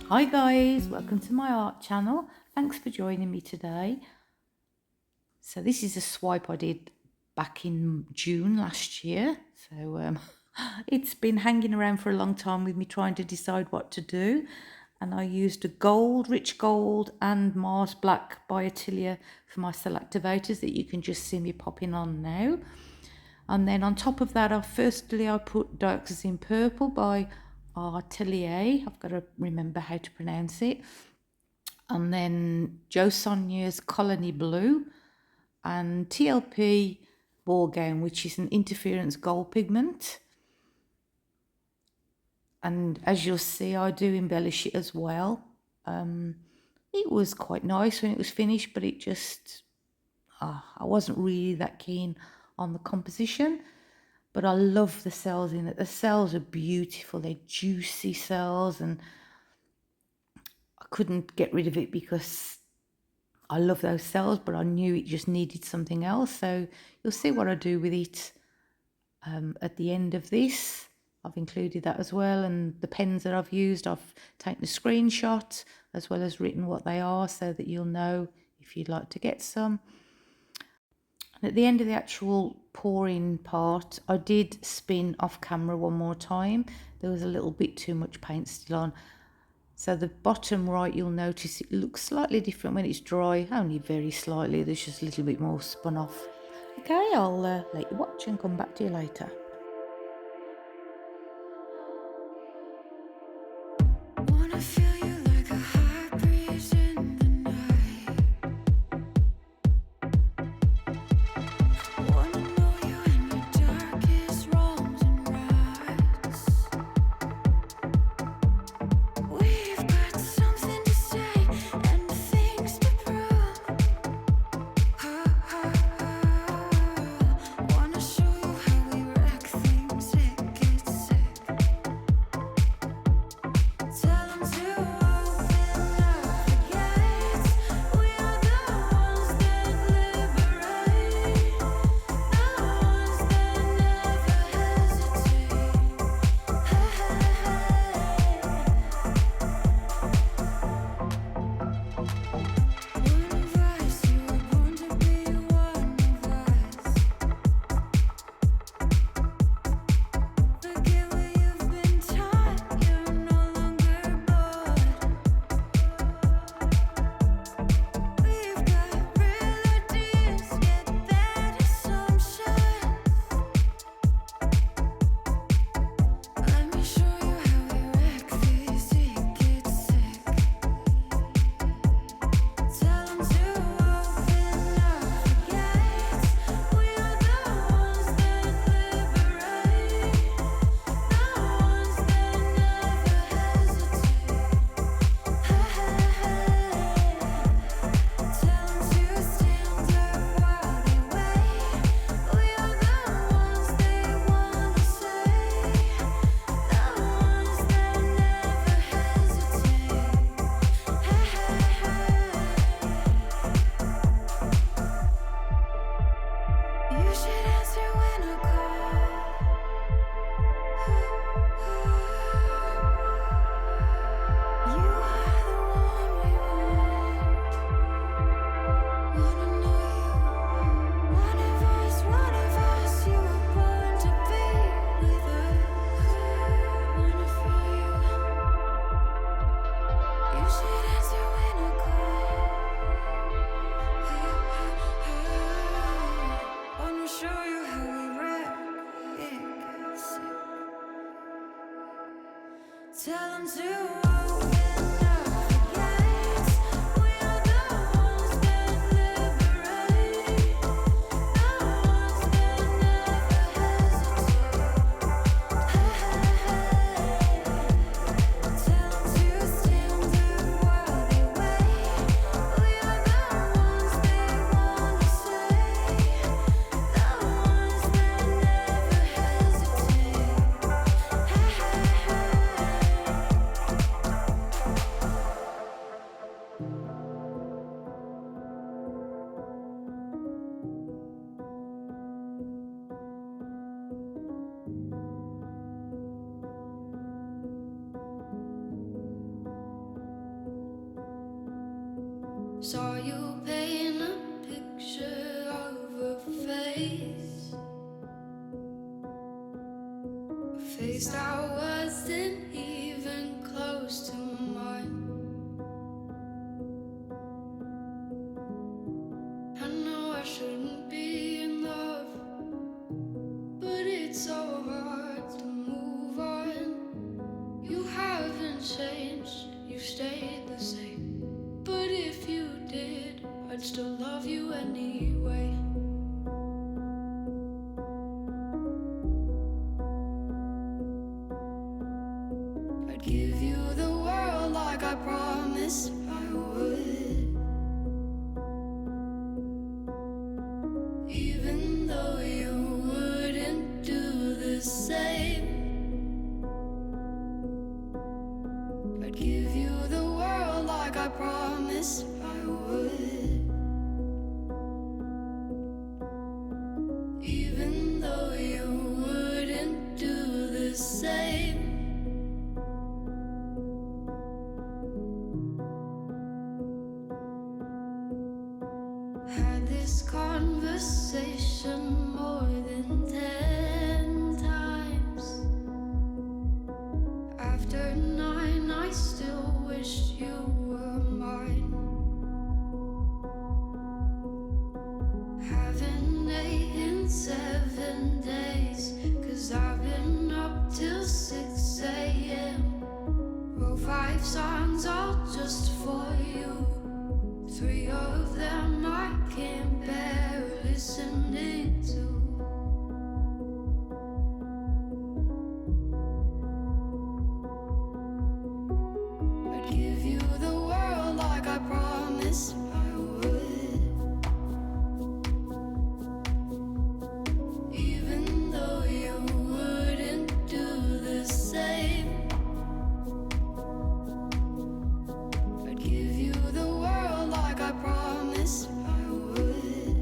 Hi guys, welcome to my art channel. Thanks for joining me today. So this is a swipe I did back in June last year. So it's been hanging around for a long time with me trying to decide what to do. And I used a gold, rich gold and Mars Black by Atelier for my Activators that you can just see me popping on now. And then on top of that, firstly I put Dioxazine Purple by Atelier. I've got to remember how to pronounce it. And then Jo Sonja's Colony Blue and TLP Ballgown, which is an interference gold pigment. And as you'll see, I do embellish it as well. It was quite nice when it was finished, but it just, I wasn't really that keen on the composition. But I love the cells in it. The cells are beautiful. They're juicy cells, and I couldn't get rid of it because I love those cells, but I knew it just needed something else. So you'll see what I do with it at the end of this. I've included that as well, and the pens that I've used, I've taken a screenshot as well as written what they are so that you'll know if you'd like to get some. And at the end of the actual pouring part, I did spin off camera one more time. There was a little bit too much paint still on. So the bottom right, you'll notice it looks slightly different when it's dry, only very slightly. There's just a little bit more spun off. Okay, I'll let you watch and come back to you later. Saw you paint a picture of a face, a face that wasn't even close to mine. I know I shouldn't be in love, but it's so hard to move on. You haven't changed, you stayed the same. But if you did, I'd still love you anyway. I'd give you the world like I promised I would, even though you wouldn't do the same. I'd give you the world like I promised I would, even though you wouldn't do the same. Had this conversation more than 10 times. After 9, I still wish you were mine. Haven't ate in 7 days, 'cause I've been up till 6 a.m. Wrote 5 songs all just for you. 3 of them I can't bear listening to. I'd give you the world like I promised I would, even though you wouldn't do the same. I'd give you the world like I promised I would,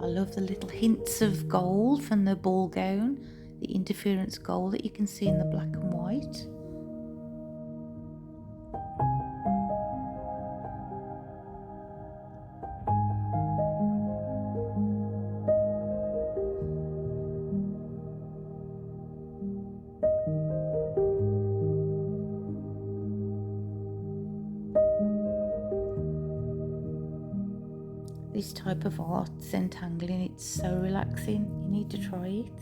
I love the little hints of gold from the ball gown, the interference gold that you can see in the black and white. This type of art, Zentangling, it's so relaxing. You need to try it.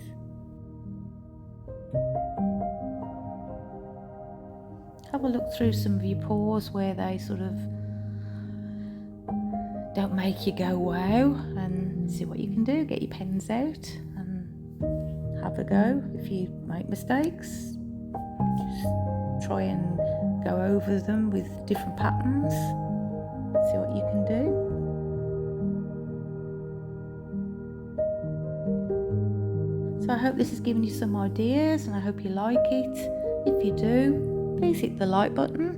Have a look through some of your pours where they sort of don't make you go wow, and see what you can do. Get your pens out and have a go. If you make mistakes, just try and go over them with different patterns. See what you can do. So I hope this has given you some ideas, and I hope you like it. If you do, please hit the like button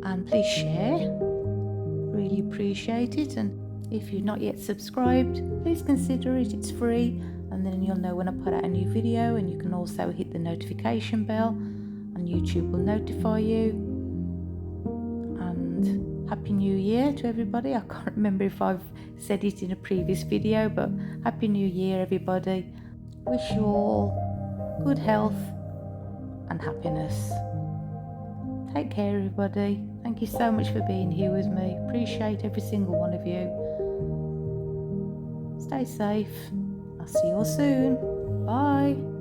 and please share. Really appreciate it. And if you've not yet subscribed, please consider it. It's free, and then you'll know when I put out a new video, and you can also hit the notification bell and YouTube will notify you. And Happy New Year to everybody. I can't remember if I've said it in a previous video, but Happy New Year everybody. Wish you all good health and happiness. Take care everybody. Thank you so much for being here with me. Appreciate every single one of you. Stay safe. I'll see you all soon. Bye.